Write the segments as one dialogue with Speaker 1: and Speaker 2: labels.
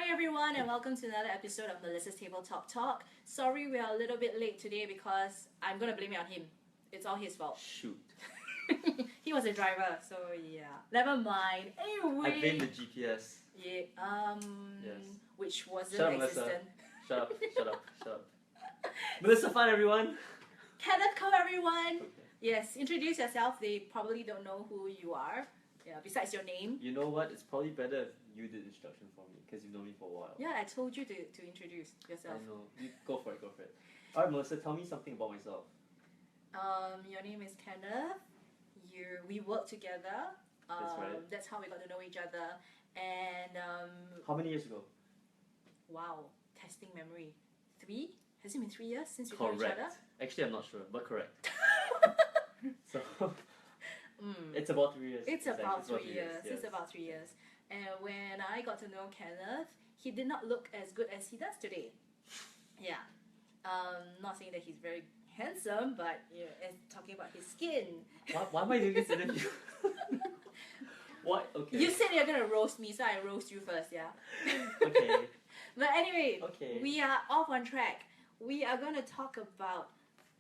Speaker 1: morning, everyone, and welcome to another episode of Melissa's Tabletop Talk. Sorry, we are a little bit late today because I'm gonna blame it on him. It's all his fault.
Speaker 2: Shoot.
Speaker 1: He was a driver, so yeah. Never mind. Anyway.
Speaker 2: I blame the GPS.
Speaker 1: Yeah.
Speaker 2: Yes.
Speaker 1: Which wasn't
Speaker 2: Shut up, Melissa.
Speaker 1: existent.
Speaker 2: Shut up. Melissa, fine, everyone.
Speaker 1: Kenneth Koh, everyone.
Speaker 2: Okay.
Speaker 1: Yes, introduce yourself. They probably don't know who you are. Yeah, besides your name.
Speaker 2: You know what? It's probably better if you did introduction for me because you've known me for a while.
Speaker 1: Yeah, I told you to introduce yourself.
Speaker 2: I know. You go for it. Alright, Melissa, tell me something about myself.
Speaker 1: Your name is Kenneth. We work together.
Speaker 2: That's right.
Speaker 1: That's how we got to know each other. And
Speaker 2: How many years ago?
Speaker 1: wow, testing memory. 3? Has it been 3 years since we know each other?
Speaker 2: Correct. Actually, I'm not sure, but correct. So it's about 3 years.
Speaker 1: It's about 3 years.
Speaker 2: Yes.
Speaker 1: It's about 3 years. And when I got to know Kenneth, he did not look as good as he does today. Yeah. Not saying that he's very handsome, but talking about his skin.
Speaker 2: Why am I doing this interview? What? Okay.
Speaker 1: You said you're gonna roast me, so I roast you first, yeah?
Speaker 2: Okay.
Speaker 1: But anyway,
Speaker 2: Okay.
Speaker 1: we are off on track. We are gonna talk about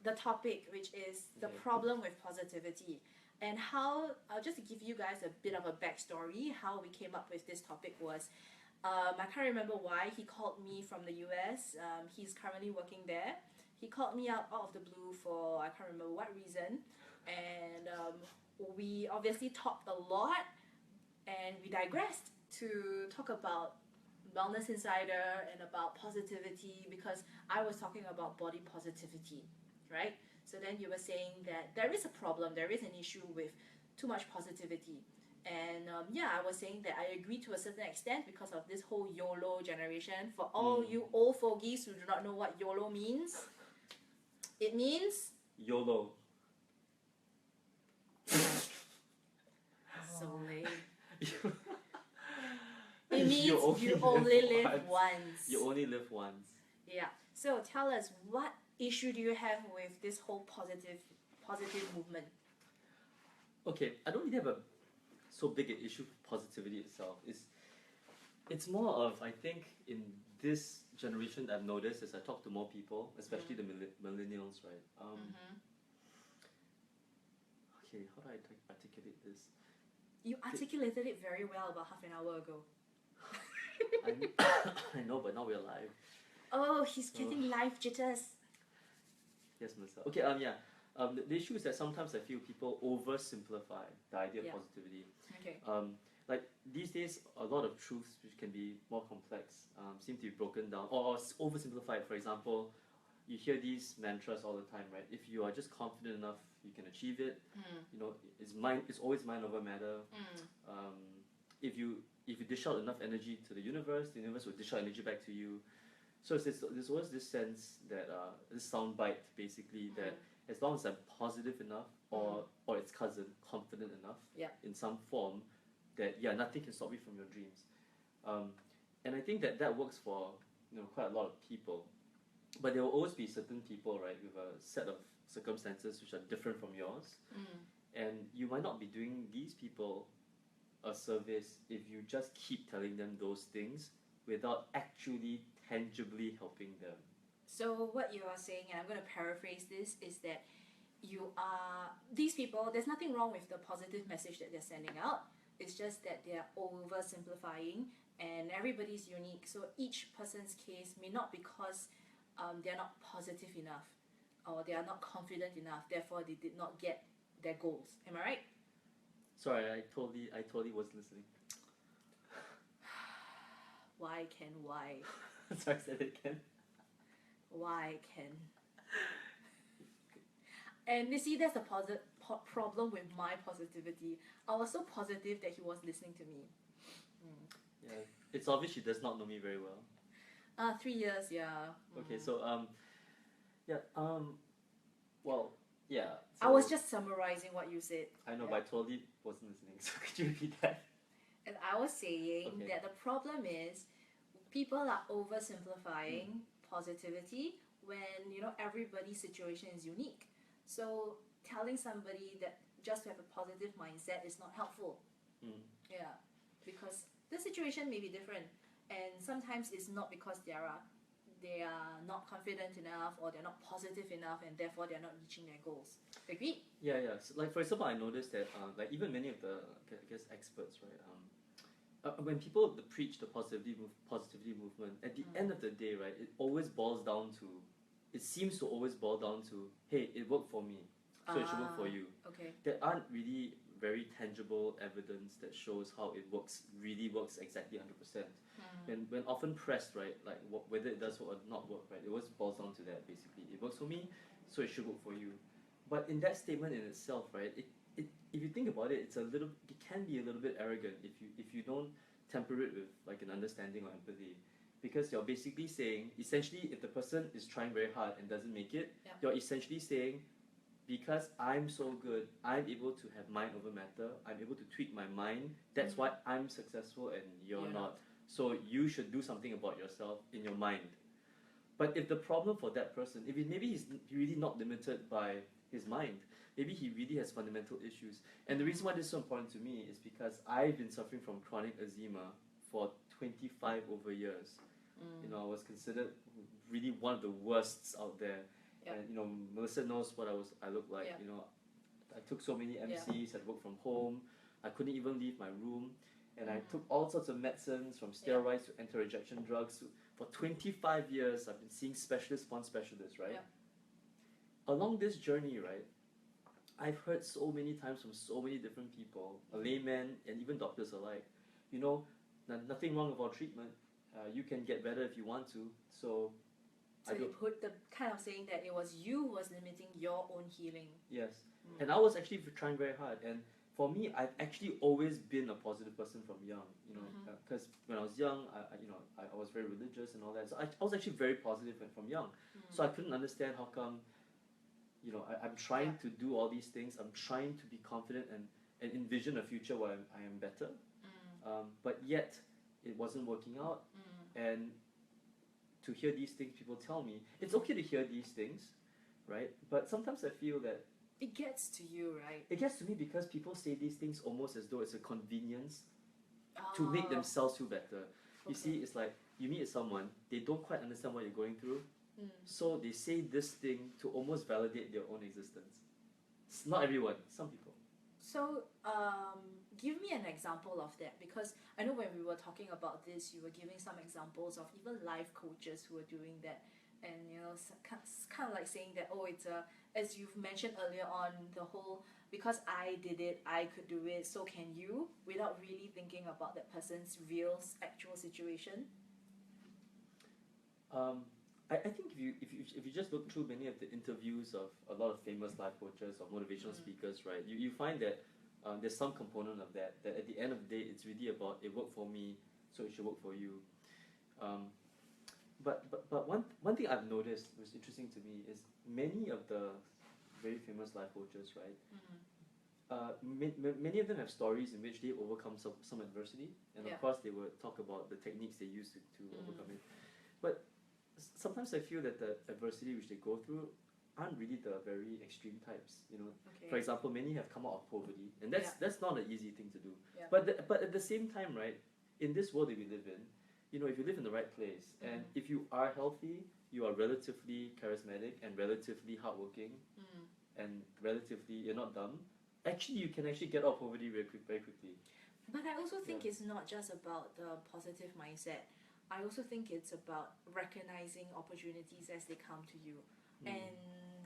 Speaker 1: the topic, which is the problem with positivity. And how, I'll just give you guys a bit of a backstory. How we came up with this topic was, I can't remember why he called me from the US. He's currently working there. He called me out of the blue for, I can't remember what reason. And we obviously talked a lot and we digressed to talk about Wellness Insider and about positivity because I was talking about body positivity, right? So then you were saying that there is a problem, there is an issue with too much positivity. And I was saying that I agree to a certain extent because of this whole YOLO generation. For all you old fogies who do not know what YOLO means, it means...
Speaker 2: YOLO.
Speaker 1: So lame. It means you only live once.
Speaker 2: You only live once.
Speaker 1: Yeah. So tell us, what issue do you have with this whole positive movement?
Speaker 2: Okay, I don't really have a so big an issue with positivity itself. It's more of, I think, in this generation I've noticed as I talk to more people, especially the millennials, right? Okay, how do I articulate this?
Speaker 1: You articulated it very well about half an hour ago.
Speaker 2: I know, but now we're live.
Speaker 1: Oh, he's getting live jitters.
Speaker 2: Yes, Melissa. Okay, the issue is that sometimes I feel people oversimplify the idea of positivity.
Speaker 1: Okay.
Speaker 2: Like these days, a lot of truths which can be more complex seem to be broken down or oversimplified. For example, you hear these mantras all the time, right? If you are just confident enough, you can achieve it. You know, it's always mind over matter. If you dish out enough energy to the universe will dish out energy back to you. So there's always this sense that this soundbite basically that as long as I'm positive enough or its cousin, confident enough in some form, that nothing can stop you from your dreams. And I think that works for quite a lot of people. But there will always be certain people, right, with a set of circumstances which are different from yours. And you might not be doing these people a service if you just keep telling them those things without actually tangibly helping them.
Speaker 1: So what you are saying, and I'm going to paraphrase this, is that these people, there's nothing wrong with the positive message that they're sending out. It's just that they're oversimplifying and everybody's unique. So each person's case may not because they're not positive enough or they are not confident enough, therefore they did not get their goals. Am I right?
Speaker 2: Sorry, I totally was listening.
Speaker 1: Why?
Speaker 2: Sorry, say it again.
Speaker 1: Why, Ken? And you see, that's the problem with my positivity. I was so positive that he was listening to me.
Speaker 2: Yeah, it's obvious she does not know me very well.
Speaker 1: 3 years, yeah.
Speaker 2: Okay, so well, yeah.
Speaker 1: I was just summarizing what you said.
Speaker 2: I know, but I totally wasn't listening. So could you repeat that?
Speaker 1: And I was saying that the problem is people are oversimplifying positivity when everybody's situation is unique. So telling somebody that just to have a positive mindset is not helpful. Yeah, because the situation may be different. and sometimes it's not because they are not confident enough or they're not positive enough, and therefore they're not reaching their goals. Agreed?
Speaker 2: Yeah, yeah. So, like for example, I noticed that like even many of the I guess experts, right? When people preach the positivity movement, at the end of the day, right, it always boils down to, it seems to always boil down to, hey, it worked for me, so it should work for you.
Speaker 1: Okay.
Speaker 2: There aren't really very tangible evidence that shows how it really works exactly 100%. When often pressed, right, like whether it does work or not work, right, it always boils down to that basically. It works for me, so it should work for you. But in that statement in itself, right, if you think about it, it can be a little bit arrogant if you don't temper it with like an understanding or empathy, because you're basically saying, essentially, if the person is trying very hard and doesn't make it, you're essentially saying, because I'm so good, I'm able to have mind over matter, I'm able to tweak my mind, that's why I'm successful and you're not. So you should do something about yourself in your mind. But if the problem for that person, maybe he's really not limited by his mind, maybe he really has fundamental issues. And the reason why this is so important to me is because I've been suffering from chronic eczema for 25 over years. You know, I was considered really one of the worsts out there. And you know, Melissa knows what I look like. You know, I took so many MCs, I'd work from home, I couldn't even leave my room, and I took all sorts of medicines, from steroids to anti-rejection drugs. For 25 years, I've been seeing specialists upon specialists, right? Along this journey, right, I've heard so many times from so many different people, a layman and even doctors alike, you know, nothing wrong with our treatment. You can get better if you want to. So
Speaker 1: you put the kind of saying that it was you who was limiting your own healing.
Speaker 2: Yes. And I was actually trying very hard. And for me, I've actually always been a positive person from young, you know, because when I was young, I was very religious and all that. So I was actually very positive from young. So I couldn't understand how come, you know, I'm trying to do all these things. I'm trying to be confident and envision a future where I am better. But yet, it wasn't working out. And to hear these things people tell me, it's okay to hear these things, right? But sometimes I feel that
Speaker 1: it gets to you, right?
Speaker 2: It gets to me because people say these things almost as though it's a convenience to make themselves feel better. You see, it's like you meet someone, they don't quite understand what you're going through, so they say this thing to almost validate their own existence. It's not everyone, some people.
Speaker 1: So, give me an example of that, because I know when we were talking about this, you were giving some examples of even life coaches who are doing that, and you know, kind of like saying that, oh, it's as you've mentioned earlier on, the whole, because I did it, I could do it, so can you, without really thinking about that person's real, actual situation.
Speaker 2: I think if you just look through many of the interviews of a lot of famous life coaches or motivational speakers, right, you find that there's some component of that at the end of the day, it's really about, it worked for me, so it should work for you. But one thing I've noticed was interesting to me is many of the very famous life coaches, right, many of them have stories in which they overcome some adversity, and of course they will talk about the techniques they use to overcome it. But sometimes I feel that the adversity which they go through aren't really the very extreme types, you know. For example, many have come out of poverty, and that's not an easy thing to do. But at the same time, right, in this world that we live in, you know, if you live in the right place, and if you are healthy, you are relatively charismatic and relatively hardworking, and relatively, you're not dumb, actually you can actually get out of poverty very quickly.
Speaker 1: But I also think it's not just about the positive mindset. I also think it's about recognizing opportunities as they come to you. And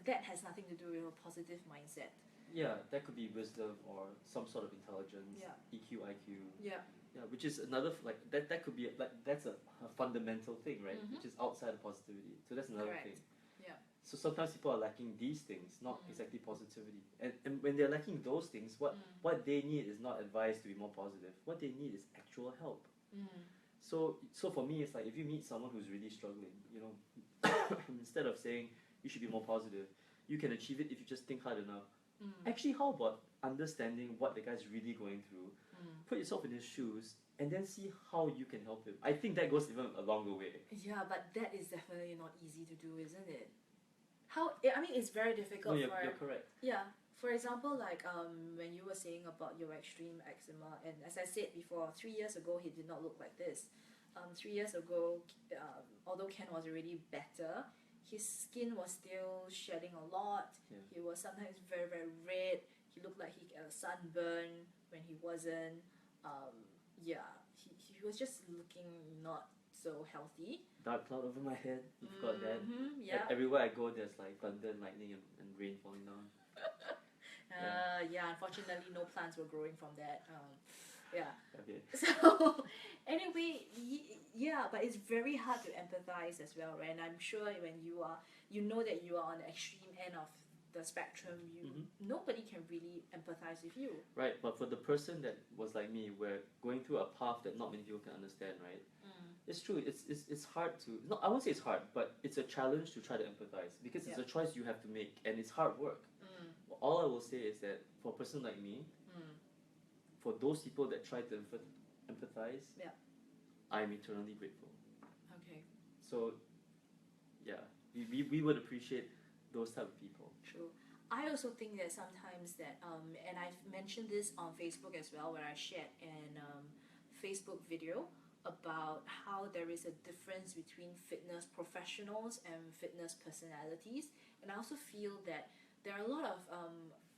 Speaker 1: that has nothing to do with a positive mindset.
Speaker 2: Yeah, that could be wisdom or some sort of intelligence, EQ, IQ. Yeah, which is another, like, that could be, like, that's a fundamental thing, right? Which is outside of positivity. So that's another thing.
Speaker 1: Yeah.
Speaker 2: So sometimes people are lacking these things, not exactly positivity. And when they're lacking those things, what they need is not advice to be more positive. What they need is actual help. So for me, it's like, if you meet someone who's really struggling, you know, instead of saying you should be more positive, you can achieve it if you just think hard enough. Actually, how about understanding what the guy's really going through, put yourself in his shoes, and then see how you can help him? I think that goes even a longer way.
Speaker 1: Yeah, but that is definitely not easy to do, isn't it? I mean, it's very difficult.
Speaker 2: No, you're correct.
Speaker 1: Yeah. For example, like when you were saying about your extreme eczema, and as I said before, 3 years ago he did not look like this. 3 years ago, although Ken was already better, his skin was still shedding a lot.
Speaker 2: Yeah.
Speaker 1: He was sometimes very, very red. He looked like he had a sunburn when he wasn't. He was just looking not so healthy.
Speaker 2: Dark cloud over my head. You've got that.
Speaker 1: Yeah.
Speaker 2: Everywhere I go, there's like thunder and lightning and rain falling down.
Speaker 1: Unfortunately, no plants were growing from that. Yeah.
Speaker 2: Okay.
Speaker 1: So, anyway, but it's very hard to empathize as well, right? And I'm sure when you know that you are on the extreme end of the spectrum, nobody can really empathize with you.
Speaker 2: Right, but for the person that was like me, we're going through a path that not many people can understand, right? It's true. It's hard to. No, I won't say it's hard, but it's a challenge to try to empathize because it's a choice you have to make, and it's hard work. All I will say is that for a person like me, for those people that try to empathize, I'm eternally grateful.
Speaker 1: Okay.
Speaker 2: So, yeah, we would appreciate those type of people.
Speaker 1: True. I also think that sometimes that and I've mentioned this on Facebook as well, where I shared an Facebook video about how there is a difference between fitness professionals and fitness personalities, and I also feel that there are a lot of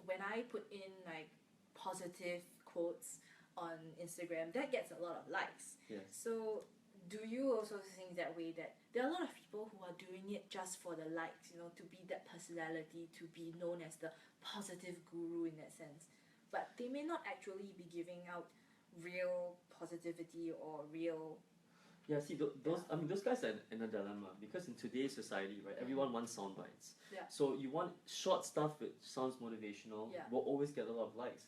Speaker 1: when I put in like positive quotes on Instagram, that gets a lot of likes.
Speaker 2: Yes.
Speaker 1: So do you also think that way, that there are a lot of people who are doing it just for the likes, to be that personality, to be known as the positive guru in that sense, but they may not actually be giving out real positivity or real.
Speaker 2: Yeah, see, those guys are in a dilemma because in today's society, right, everyone wants sound bites.
Speaker 1: Yeah.
Speaker 2: So you want short stuff that sounds motivational, will always get a lot of likes.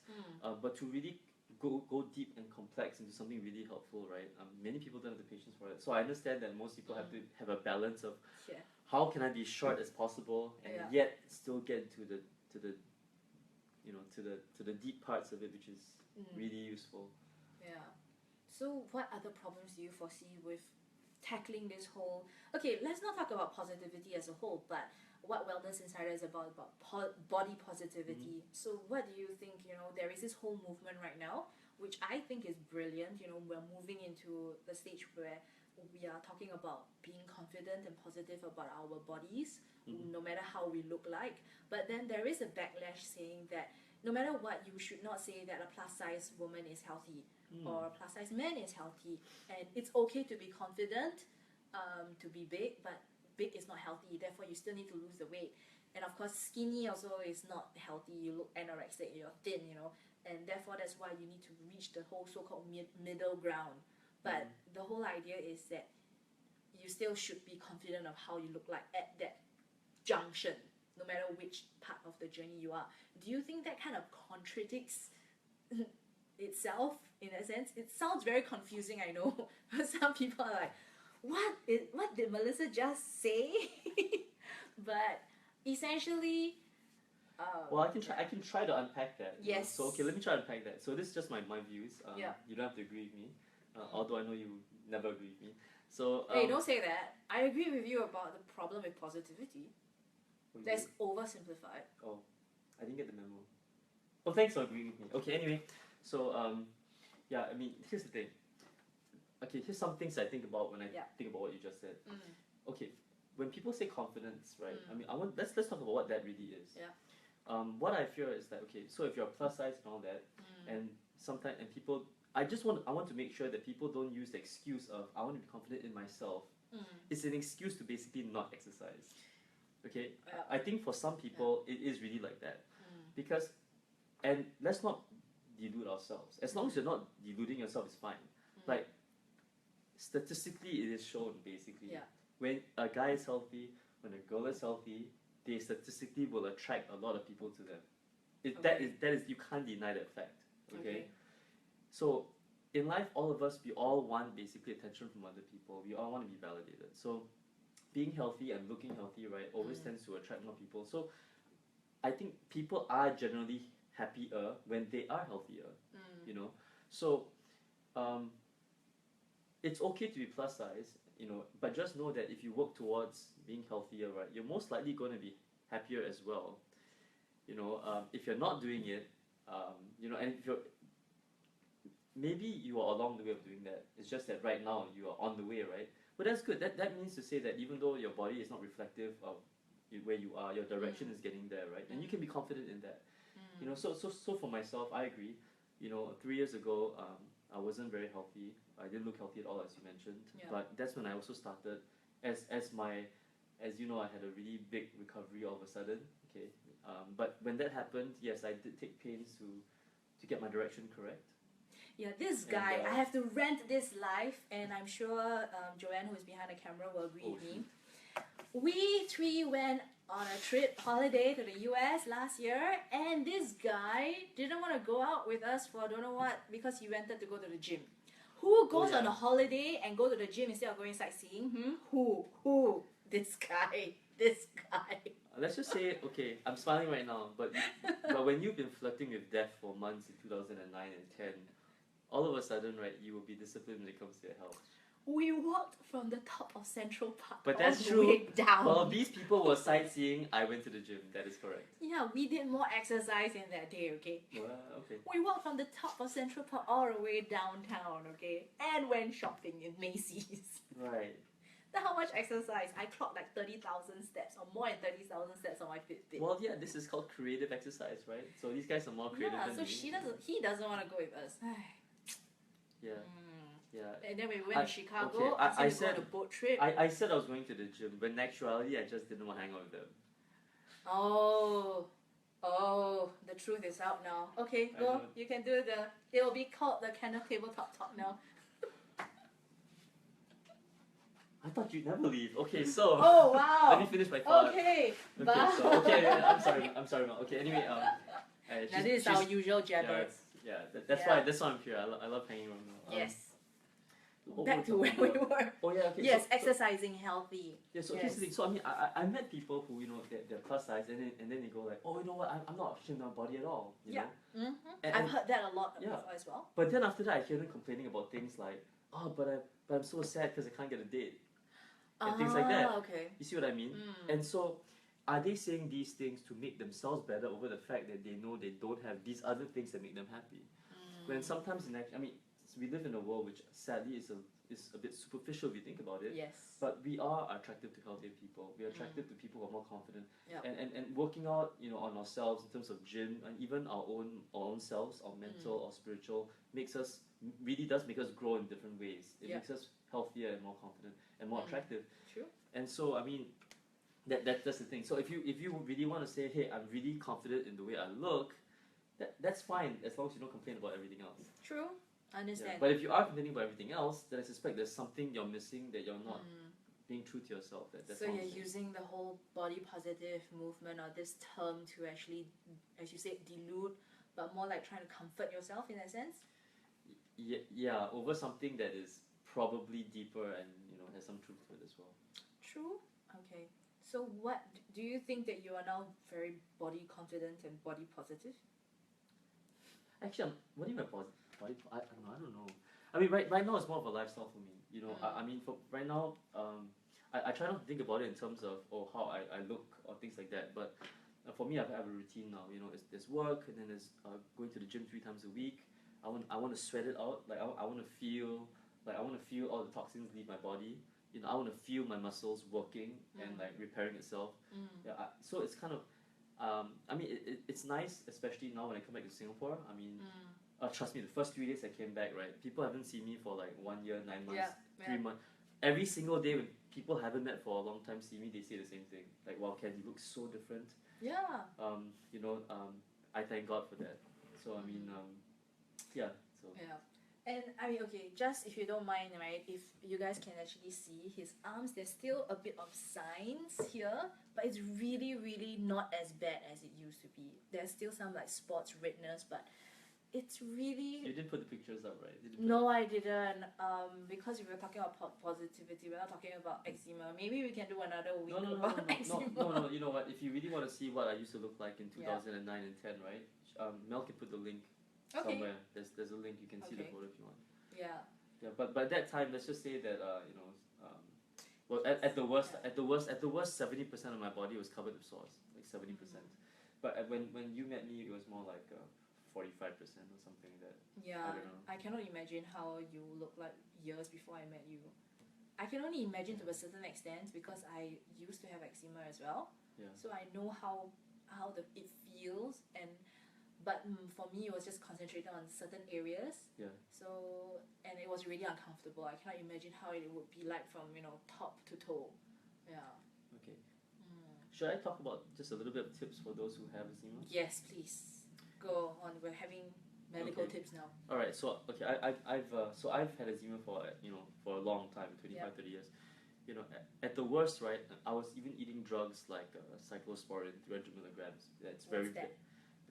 Speaker 2: But to really go deep and complex into something really helpful, right? Many people don't have the patience for it. So I understand that most people have to have a balance of how can I be short as possible and yet still get to the deep parts of it, which is really useful.
Speaker 1: Yeah. So what other problems do you foresee with tackling this whole... Okay, let's not talk about positivity as a whole, but what Wellness Insider is about body positivity. So what do you think, there is this whole movement right now, which I think is brilliant. We're moving into the stage where we are talking about being confident and positive about our bodies, no matter how we look like. But then there is a backlash saying that no matter what, you should not say that a plus-size woman is healthy or a plus-size man is healthy. And it's okay to be confident, to be big, but big is not healthy. Therefore, you still need to lose the weight. And of course, skinny also is not healthy. You look anorexic, you're thin, and therefore that's why you need to reach the whole so-called middle ground. But the whole idea is that you still should be confident of how you look like at that junction, no matter which part of the journey you are. Do you think that kind of contradicts itself in a sense? It sounds very confusing, I know. Some people are like, what did Melissa just say? But essentially,
Speaker 2: well, I can try to unpack that.
Speaker 1: Yes.
Speaker 2: So okay, let me try to unpack that. So this is just my views. You don't have to agree with me, although I know you never agree with me. So
Speaker 1: hey, don't say that. I agree with you about the problem with positivity. That's oversimplified.
Speaker 2: Oh, I didn't get the memo. Oh, thanks for agreeing with me. Okay, anyway, so yeah, I mean, here's the thing. Okay, here's some things I think about when I think about what you just said. Okay, when people say confidence, right? I mean, let's talk about what that really is.
Speaker 1: Yeah.
Speaker 2: What I fear is that, okay, so if you're plus size and all that, and sometimes people, I want to make sure that people don't use the excuse of I want to be confident in myself. It's an excuse to basically not exercise. Okay, I think for some people it is really like that, because, and let's not delude ourselves. As long as you're not deluding yourself, it's fine. Like statistically, it is shown basically when a guy is healthy, when a girl is healthy, they statistically will attract a lot of people to them. That is you can't deny that fact. Okay? So in life, all of us, we all want basically attention from other people. We all want to be validated. So being healthy and looking healthy, right, always tends to attract more people. So I think people are generally happier when they are healthier. So it's okay to be plus size, but just know that if you work towards being healthier, right, you're most likely going to be happier as well. If you're not doing it, and if you're, maybe you are along the way of doing that. It's just that right now you are on the way, right? But that's good. That means to say that even though your body is not reflective of where you are, your direction is getting there, right? And you can be confident in that. You know, so for myself, I agree. You know, 3 years ago, I wasn't very healthy. I didn't look healthy at all, as you mentioned.
Speaker 1: Yeah.
Speaker 2: But that's when I also started, as you know, I had a really big recovery all of a sudden. Okay, but when that happened, yes, I did take pains to get my direction correct.
Speaker 1: Yeah, this guy,
Speaker 2: And,
Speaker 1: I have to rent this live, and I'm sure Joanne, who is behind the camera, will agree with me. We three went on a trip, holiday to the US last year, and this guy didn't want to go out with us for don't know what because he wanted to go to the gym. Who goes on a holiday and go to the gym instead of going sightseeing? Who? This guy. This guy.
Speaker 2: Let's just say, okay, I'm smiling right now, but when you've been flirting with death for months in 2009 and 10, all of a sudden, right, you will be disciplined when it comes to your health.
Speaker 1: We walked from the top of Central Park
Speaker 2: But
Speaker 1: all
Speaker 2: that's
Speaker 1: the
Speaker 2: true.
Speaker 1: way down.
Speaker 2: While these people were sightseeing, I went to the gym. That is correct.
Speaker 1: Yeah, we did more exercise in that day, okay?
Speaker 2: Well, okay.
Speaker 1: We walked from the top of Central Park all the way downtown, okay? And went shopping in Macy's.
Speaker 2: Right.
Speaker 1: That's how much exercise. I clocked like 30,000 steps or more than 30,000 steps on my Fitbit.
Speaker 2: Well, yeah, this is called creative exercise, right? So these guys are more creative
Speaker 1: yeah,
Speaker 2: than
Speaker 1: so
Speaker 2: me.
Speaker 1: he doesn't want to go with us.
Speaker 2: Yeah. Yeah.
Speaker 1: And then we went to Chicago.
Speaker 2: Okay,
Speaker 1: I said, go on a boat trip.
Speaker 2: I said I was going to the gym, but in actuality, I just didn't want to hang out with them.
Speaker 1: Oh, the truth is out now. Okay, go. You can do it will be called the Kenneth Tabletop Talk now.
Speaker 2: I thought you'd never leave. Okay, so.
Speaker 1: Oh, wow.
Speaker 2: Let me finish my thought.
Speaker 1: Okay.
Speaker 2: Yeah, I'm sorry, Mel. Okay, anyway,
Speaker 1: now this is our usual jabber.
Speaker 2: That's why I'm here. I love hanging around Mel.
Speaker 1: Yes. Back to where we were.
Speaker 2: Oh yeah, okay.
Speaker 1: Yes, exercising healthy.
Speaker 2: Yeah, so here's the thing. So I mean, I met people who they're plus size and then they go like, oh, you know what? I'm not ashamed of my body at all. You know?
Speaker 1: Mm-hmm. I've heard that a lot before as well.
Speaker 2: But then after that, I hear them complaining about things like, oh, but I'm so sad because I can't get a date. And things like that.
Speaker 1: Okay.
Speaker 2: You see what I mean? And so, are they saying these things to make themselves better over the fact that they know they don't have these other things that make them happy? When sometimes we live in a world which sadly is a bit superficial if you think about it.
Speaker 1: Yes.
Speaker 2: But we are attracted to healthier people. We are attracted to people who are more confident.
Speaker 1: Yep.
Speaker 2: And working out, on ourselves in terms of gym and even our own selves, our mental or spiritual, really does make us grow in different ways. It makes us healthier and more confident and more attractive.
Speaker 1: True.
Speaker 2: And so I mean that's the thing. So if you really want to say, hey, I'm really confident in the way I look, that's fine as long as you don't complain about everything else.
Speaker 1: True. I understand.
Speaker 2: Yeah. But if you are complaining about everything else, then I suspect there's something you're missing that you're not being true to yourself. That's
Speaker 1: so you're using the whole body positive movement or this term to actually, as you said, dilute, but more like trying to comfort yourself in that sense?
Speaker 2: Yeah, over something that is probably deeper and has some truth to it as well.
Speaker 1: True. Okay. So what do you think that you are now very body confident and body positive?
Speaker 2: Actually, what do you mean by body? I don't know. I mean, right now it's more of a lifestyle for me. I mean, for right now, I try not to think about it in terms of how I look or things like that. But for me, I have a routine now. There's work and then there's going to the gym 3 times a week. I want to sweat it out. Like I want to feel all the toxins leave my body. I want to feel my muscles working and like repairing itself. Yeah. So it's kind of. I mean, it's nice, especially now when I come back to Singapore. I mean, trust me, the first 3 days I came back, right? People haven't seen me for like 1 year, 9 months, 3 months. Every single day when people haven't met for a long time see me, they say the same thing. Like, wow, Ken, you look so different.
Speaker 1: Yeah.
Speaker 2: I thank God for that. So I mean, yeah. So.
Speaker 1: Yeah. And I mean, okay, just if you don't mind, right, if you guys can actually see his arms, there's still a bit of signs here, but it's really, really not as bad as it used to be. There's still some like spots, redness, but it's really...
Speaker 2: You didn't put the pictures up, right?
Speaker 1: No, I didn't. Because we were talking about positivity, we're not talking about eczema. Maybe we can do another week about eczema.
Speaker 2: No, you know what? If you really want to see what I used to look like in 2009 and 10, right? Mel can put the link. Somewhere there's a link, you can see the photo if you want. Yeah, but by that time, let's just say that well, at the worst 70% of my body was covered with sores, like 70%. But when you met me, it was more like 45% or something like that.
Speaker 1: Yeah,
Speaker 2: I don't know.
Speaker 1: I cannot imagine how you look like years before I met you. I can only imagine to a certain extent because I used to have eczema as well.
Speaker 2: Yeah.
Speaker 1: So I know how it feels, but for me it was just concentrated on certain areas.
Speaker 2: Yeah.
Speaker 1: So and it was really uncomfortable. I cannot imagine how it would be like from top to toe. Yeah.
Speaker 2: Okay. Should I talk about just a little bit of tips for those who have eczema?
Speaker 1: Yes, please. Go on. We're having medical
Speaker 2: Okay.
Speaker 1: tips now.
Speaker 2: All right. So okay, I've had eczema for for a long time, 30 years. At the worst, right, I was even eating drugs like cyclosporin, 300 milligrams. That's very
Speaker 1: What's that?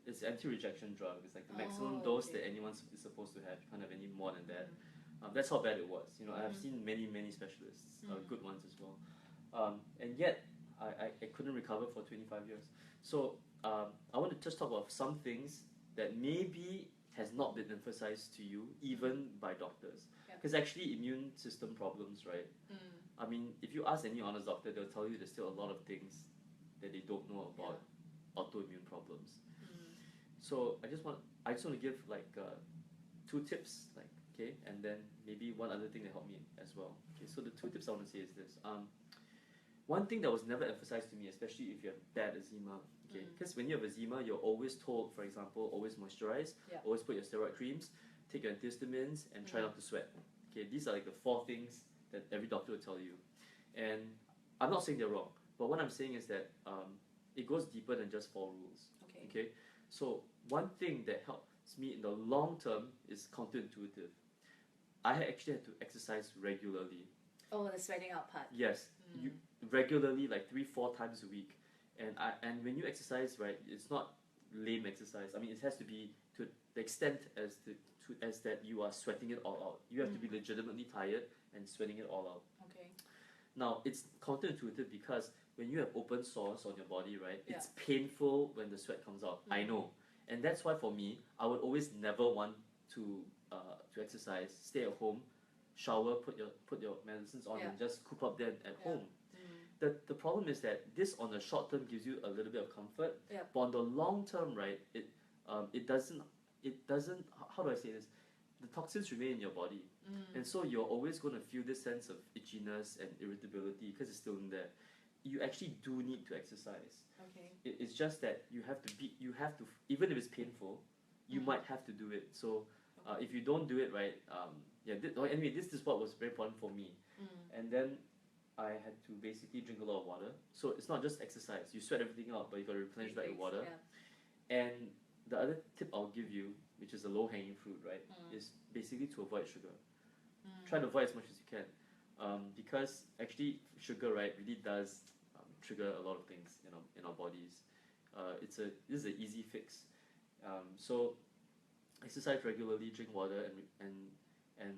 Speaker 2: It's anti-rejection drug. It's like the maximum
Speaker 1: Oh,
Speaker 2: dose
Speaker 1: okay.
Speaker 2: that anyone is supposed to have. You can't have any more than that. That's how bad it was. I have seen many specialists, good ones as well, and yet I couldn't recover for 25 years. So I want to just talk about some things that maybe has not been emphasized to you even by doctors. Because actually immune system problems, right? I mean, if you ask any honest doctor, they'll tell you there's still a lot of things that they don't know about autoimmune problems. So I just want to give like 2 tips, okay, and then maybe one other thing that helped me as well. Okay, so the 2 tips I want to say is this. One thing that was never emphasized to me, especially if you have bad eczema, okay, because when you have eczema, you're always told, for example, always moisturize, always put your steroid creams, take your antihistamines, and try not to sweat. Okay, these are like the 4 things that every doctor will tell you. And I'm not saying they're wrong, but what I'm saying is that it goes deeper than just 4 rules. Okay? So one thing that helps me in the long term is counterintuitive. I actually had to exercise regularly.
Speaker 1: Oh, the sweating out part.
Speaker 2: Yes, you regularly, like 3-4 times a week. And when you exercise, right, it's not lame exercise. I mean, it has to be to the extent as that you are sweating it all out. You have to be legitimately tired and sweating it all out.
Speaker 1: Okay.
Speaker 2: Now, it's counterintuitive because when you have open sores on your body, right, it's painful when the sweat comes out. I know. And that's why for me, I would always never want to exercise, stay at home, shower, put your medicines on and just coop up there at home. The problem is that this on the short term gives you a little bit of comfort, but on the long term, right, it doesn't how do I say this? The toxins remain in your body, and so you're always going to feel this sense of itchiness and irritability because it's still in there. You actually do need to exercise.
Speaker 1: Okay.
Speaker 2: It's just that you have to even if it's painful, you might have to do it. So if you don't do it right, anyway, this is what was very important for me. And then I had to basically drink a lot of water. So it's not just exercise. You sweat everything out, but you got to replenish that with water. And the other tip I'll give you, which is a low-hanging fruit, right, is basically to avoid sugar. Try to avoid as much as you can, because actually sugar, right, really does trigger a lot of things in our bodies. This is an easy fix. So exercise regularly, drink water, and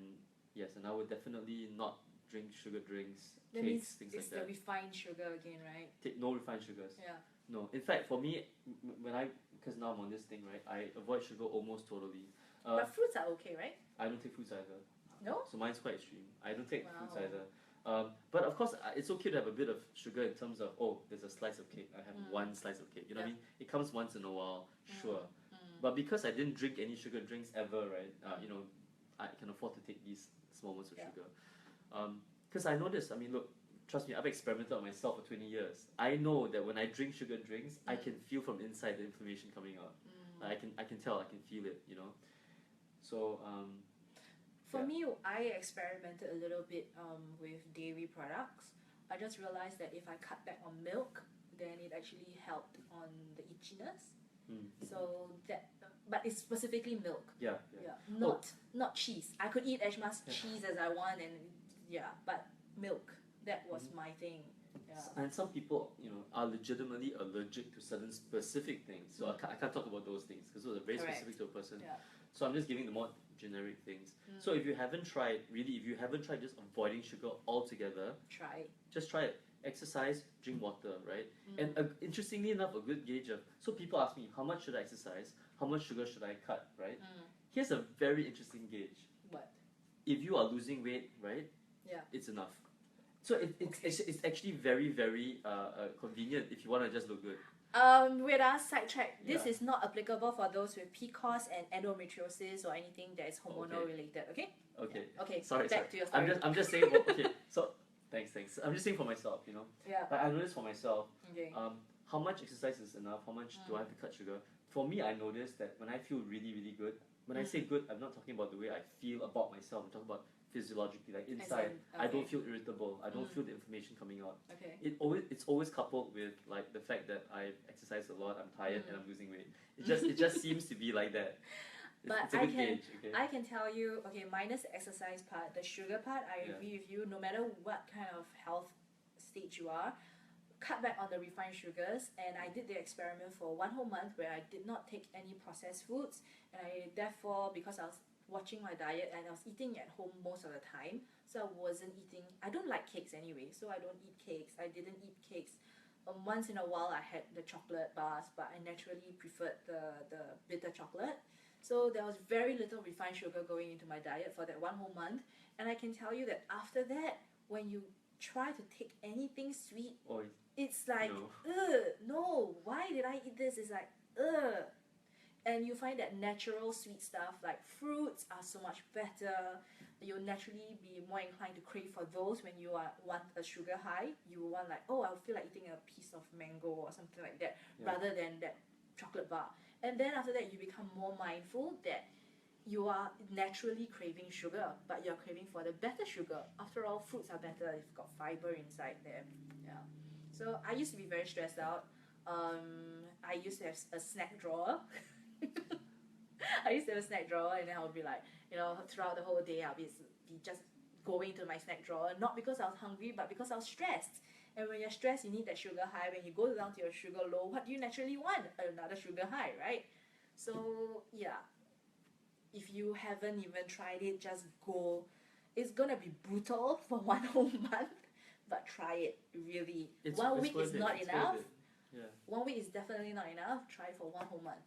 Speaker 2: yes, and I would definitely not drink sugar drinks,
Speaker 1: That
Speaker 2: cakes,
Speaker 1: means
Speaker 2: things
Speaker 1: it's
Speaker 2: like that.
Speaker 1: the refined sugar again, right?
Speaker 2: No refined sugars.
Speaker 1: Yeah.
Speaker 2: No, in fact, for me, because now I'm on this thing, right, I avoid sugar almost totally.
Speaker 1: But fruits are okay, right?
Speaker 2: I don't take fruits either.
Speaker 1: No?
Speaker 2: So mine's quite extreme. I don't take fruits either. But of course, it's okay to have a bit of sugar in terms of, there's a slice of cake. I have one slice of cake. You know what I mean? It comes once in a while, sure. But because I didn't drink any sugar drinks ever, right, I can afford to take these small amounts of sugar. Because I know this. I mean, look, trust me, I've experimented on myself for 20 years. I know that when I drink sugar drinks, I can feel from inside the inflammation coming out. I can tell, I can feel it, So,
Speaker 1: for me, I experimented a little bit with dairy products. I just realized that if I cut back on milk, then it actually helped on the itchiness. So but it's specifically milk.
Speaker 2: Yeah.
Speaker 1: Not cheese. I could eat as much cheese as I want, but milk. That was my thing. Yeah.
Speaker 2: And some people, are legitimately allergic to certain specific things. So I can't talk about those things because those are very specific to a person.
Speaker 1: Yeah.
Speaker 2: So I'm just giving the more generic things. So if you haven't tried just avoiding sugar altogether, just try it. Exercise, drink water, right? And interestingly enough, a good gauge of, so people ask me, how much should I exercise? How much sugar should I cut, right? Here's a very interesting gauge.
Speaker 1: What?
Speaker 2: If you are losing weight, right?
Speaker 1: Yeah.
Speaker 2: It's enough. So it's actually very, very convenient if you want to just look good.
Speaker 1: With us sidetrack, this
Speaker 2: Yeah.
Speaker 1: is not applicable for those with PCOS and endometriosis or anything that is hormonal
Speaker 2: Okay.
Speaker 1: related. Okay.
Speaker 2: Okay.
Speaker 1: Okay.
Speaker 2: Sorry.
Speaker 1: Back to your story.
Speaker 2: I'm just saying. Okay. So thanks. I'm just saying for myself.
Speaker 1: Yeah.
Speaker 2: But I noticed for myself.
Speaker 1: Okay.
Speaker 2: How much exercise is enough? How much do I have to cut sugar? For me, I noticed that when I feel really, really good, when I say good, I'm not talking about the way I feel about myself. I'm talking about physiologically, like inside. I don't feel irritable. I don't feel the inflammation coming out.
Speaker 1: Okay.
Speaker 2: It's always coupled with like the fact that I exercise a lot. I'm tired and I'm losing weight. It just seems to be like that.
Speaker 1: But
Speaker 2: It's a good gauge. Okay.
Speaker 1: I can tell you, okay, minus the exercise part, the sugar part, I
Speaker 2: Yeah.
Speaker 1: agree with you. No matter what kind of health stage you are, cut back on the refined sugars. And I did the experiment for 1 whole month where I did not take any processed foods, and I therefore, because I was watching my diet and I was eating at home most of the time, so I wasn't eating. I don't like cakes anyway, so I don't eat cakes. I didn't eat cakes. Once in a while I had the chocolate bars, but I naturally preferred the bitter chocolate. So there was very little refined sugar going into my diet for that 1 whole month. And I can tell you that after that, when you try to take anything sweet,
Speaker 2: Or
Speaker 1: it's like,
Speaker 2: no.
Speaker 1: ugh, no, why did I eat this? It's like, ugh. And you find that natural sweet stuff like fruits are so much better. You'll naturally be more inclined to crave for those when you want a sugar high. You will want like, oh, I feel like eating a piece of mango or something like that,
Speaker 2: Yeah.
Speaker 1: rather than that chocolate bar. And then after that, you become more mindful that you are naturally craving sugar, but you're craving for the better sugar. After all, fruits are better. It's got fiber inside there. Yeah. So I used to be very stressed out. I used to have a snack drawer. I used to have a snack drawer, and then I would be like, throughout the whole day, I'll be just going to my snack drawer, not because I was hungry, but because I was stressed. And when you're stressed, you need that sugar high. When you go down to your sugar low, what do you naturally want? Another sugar high, right? So yeah, if you haven't even tried it, just go. It's gonna be brutal for 1 whole month, but try it. Really,
Speaker 2: It's
Speaker 1: 1 week
Speaker 2: worth
Speaker 1: is
Speaker 2: it.
Speaker 1: not
Speaker 2: It's
Speaker 1: enough.
Speaker 2: worth it. Yeah.
Speaker 1: 1 week is definitely not enough. Try it for 1 whole month.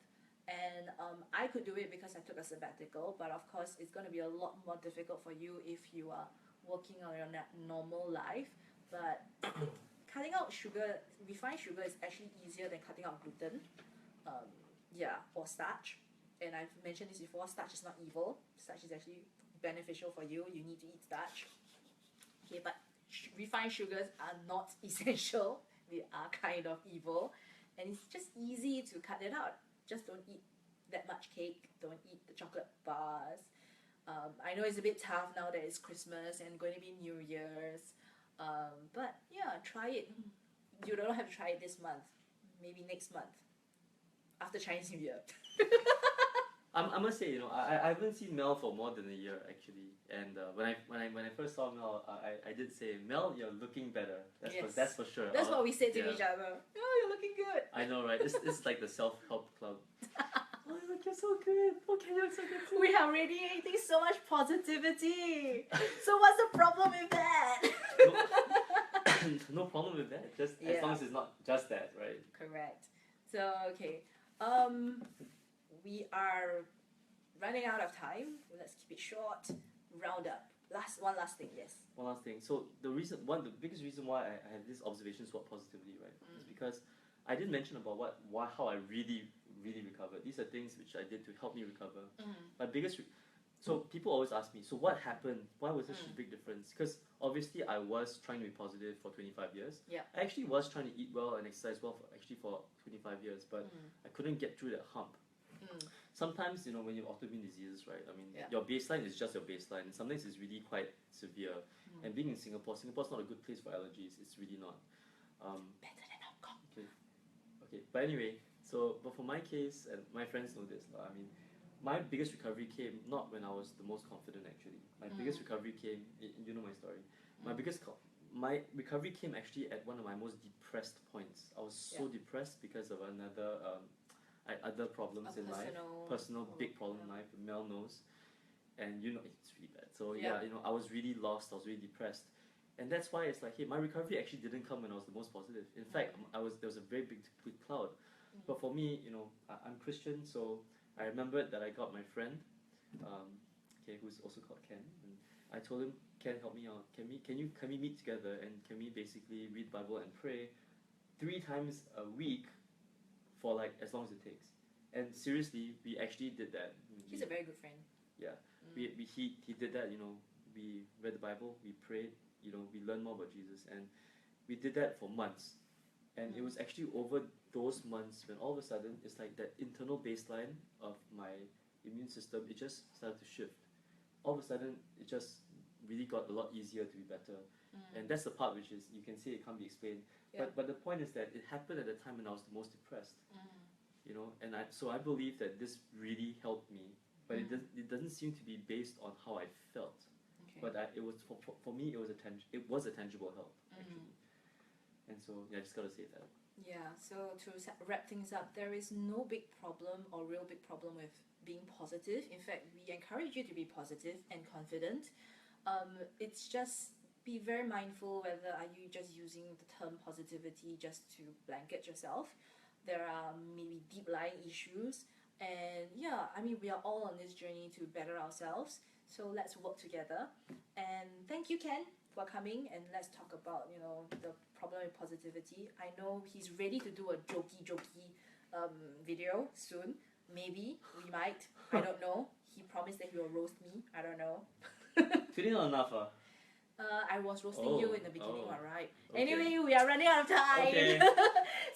Speaker 1: And I could do it because I took a sabbatical, but of course it's going to be a lot more difficult for you if you are working on your normal life. But cutting out sugar, refined sugar, is actually easier than cutting out gluten, or starch. And I've mentioned this before, starch is not evil. Starch is actually beneficial for you. You need to eat starch. Okay, but refined sugars are not essential. They are kind of evil. And it's just easy to cut it out. Just don't eat that much cake. Don't eat the chocolate bars. I know it's a bit tough now that it's Christmas and going to be New Year's. But yeah, try it. You don't have to try it this month. Maybe next month. After Chinese New Year.
Speaker 2: I must say, I haven't seen Mel for more than a year actually, and when I first saw Mel, I did say, Mel, you're looking better. That's for sure.
Speaker 1: That's what we said to
Speaker 2: yeah.
Speaker 1: each other. Oh, you're looking good.
Speaker 2: I know, right? It's like the self-help club. Oh, you're so good. Okay, you're so good too.
Speaker 1: We are radiating so much positivity. So what's the problem with that?
Speaker 2: No problem with that. Just
Speaker 1: Yeah.
Speaker 2: as long as it's not just that, right?
Speaker 1: Correct. So okay, we are running out of time. Let's keep it short. Round up. One last thing. Yes.
Speaker 2: One last thing. So the biggest reason why I have this observation about positivity, right, is because I didn't mention about how I really recovered. These are things which I did to help me recover. My biggest so people always ask me, so what happened? Why was there such a big difference? Because obviously I was trying to be positive for 25 years.
Speaker 1: Yeah.
Speaker 2: I actually was trying to eat well and exercise well for 25 years, but I couldn't get through that hump. Sometimes, when you have autoimmune diseases, right? I mean, your baseline is just your baseline. Sometimes it's really quite severe. And being in Singapore's not a good place for allergies. It's really not.
Speaker 1: Better than Hong Kong.
Speaker 2: Okay. But anyway, but for my case, and my friends know this, I mean, my biggest recovery came not when I was the most confident actually. My biggest recovery came, you know my story. My recovery came actually at one of my most depressed points. I was so depressed because of other problems in life, personal big problem in life. Mel knows, and it's really bad. So I was really lost. I was really depressed, and that's why it's like, hey, my recovery actually didn't come when I was the most positive. In fact, there was a very big cloud. But for me, I'm Christian, so I remembered that I got my friend, who's also called Ken, and I told him, Ken, help me out. Can we meet together and can we basically read Bible and pray 3 times a week for like as long as it takes. And seriously, we actually did that.
Speaker 1: He's a very good friend.
Speaker 2: Yeah, he did that. We read the Bible, we prayed. We learned more about Jesus, and we did that for months. And it was actually over those months when all of a sudden it's like that internal baseline of my immune system, it just started to shift. All of a sudden it just really got a lot easier to be better. And that's the part which is, you can say it can't be explained.
Speaker 1: Yeah.
Speaker 2: But the point is that it happened at the time when I was the most depressed. And I believe that this really helped me, but it doesn't seem to be based on how I felt.
Speaker 1: Okay.
Speaker 2: But it was for me, it was a tangible help actually. And so I just gotta say that.
Speaker 1: Yeah, so to wrap things up, there is no big problem or real big problem with being positive. In fact, we encourage you to be positive and confident. It's just be very mindful whether are you just using the term positivity just to blanket yourself. There are maybe deep lying issues, and yeah, I mean, we are all on this journey to better ourselves. So let's work together. And thank you, Ken, for coming, and let's talk about the problem with positivity. I know he's ready to do a jokey video soon. Maybe we might. I don't know. He promised that he will roast me. I don't know.
Speaker 2: Today not enough.
Speaker 1: I was roasting you in the beginning, alright?
Speaker 2: Okay.
Speaker 1: Anyway, we are running out of time.
Speaker 2: Okay.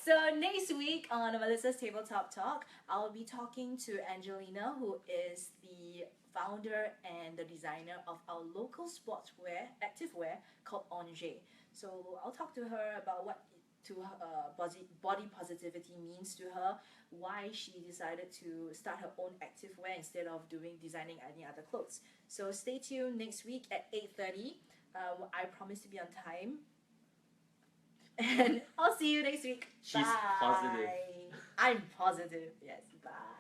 Speaker 1: So next week on Melissa's Tabletop Talk, I'll be talking to Angelina, who is the founder and the designer of our local sportswear, activewear called Angers. So I'll talk to her about what body positivity means to her, why she decided to start her own activewear instead of designing any other clothes. So stay tuned next week at 8:30. I promise to be on time. And I'll see you next week.
Speaker 2: She's
Speaker 1: Bye.
Speaker 2: positive.
Speaker 1: I'm positive. Yes. Bye.